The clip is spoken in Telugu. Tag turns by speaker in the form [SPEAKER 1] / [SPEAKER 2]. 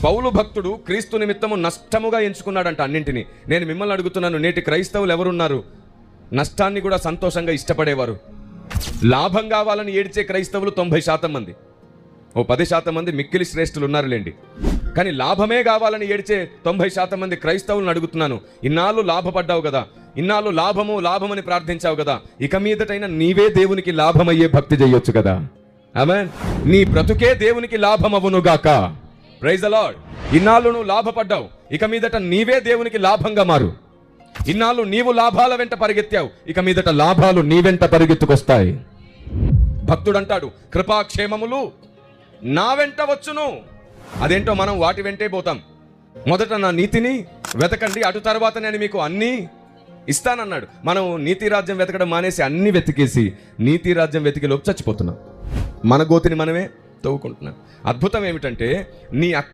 [SPEAKER 1] పౌలు భక్తుడు క్రీస్తు నిమిత్తము నష్టముగా ఎంచుకున్నాడంట అన్నింటినీ. నేను మిమ్మల్ని అడుగుతున్నాను, నేటి క్రైస్తవులు ఎవరున్నారు నష్టాన్ని కూడా సంతోషంగా ఇష్టపడేవారు? లాభం కావాలని ఏడ్చే క్రైస్తవులు 90% మంది, ఓ 10% మంది మిక్కిలి శ్రేష్ఠులు ఉన్నారులేండి. కానీ లాభమే కావాలని ఏడ్చే 90% మంది క్రైస్తవులను అడుగుతున్నాను, ఇన్నాళ్ళు లాభపడ్డావు కదా, ఇన్నాళ్ళు లాభమని ప్రార్థించావు కదా, ఇక మీదటైనా నీవే దేవునికి లాభమయ్యే భక్తి చేయొచ్చు కదా. ఆమేన్. నీ బ్రతుకే దేవునికి లాభమవునుగాక. Praise the lord. ఇన్నాళ్ళు నువ్వు లాభపడ్డావు, ఇక మీదట నీవే దేవునికి లాభంగా మారు. ఇన్నాళ్ళు నీవు లాభాల వెంట పరిగెత్తావు, ఇక మీదట లాభాలు నీ వెంట పరిగెత్తుకొస్తాయి. భక్తుడు అంటాడు, కృపాక్షేమములు నా వెంట వచ్చును. అదేంటో మనం వాటి వెంటే పోతాం. మొదట నా నీతిని వెతకండి, అటు తర్వాత నేను మీకు అన్నీ ఇస్తానన్నాడు. మనం నీతి రాజ్యం వెతకడం మానేసి అన్ని వెతికేసి నీతి రాజ్యం వెతికేలోపు చచ్చిపోతున్నాం. మన గోతిని మనమే తవ్వుకుంటున్నాం. అద్భుతం ఏమిటంటే నీ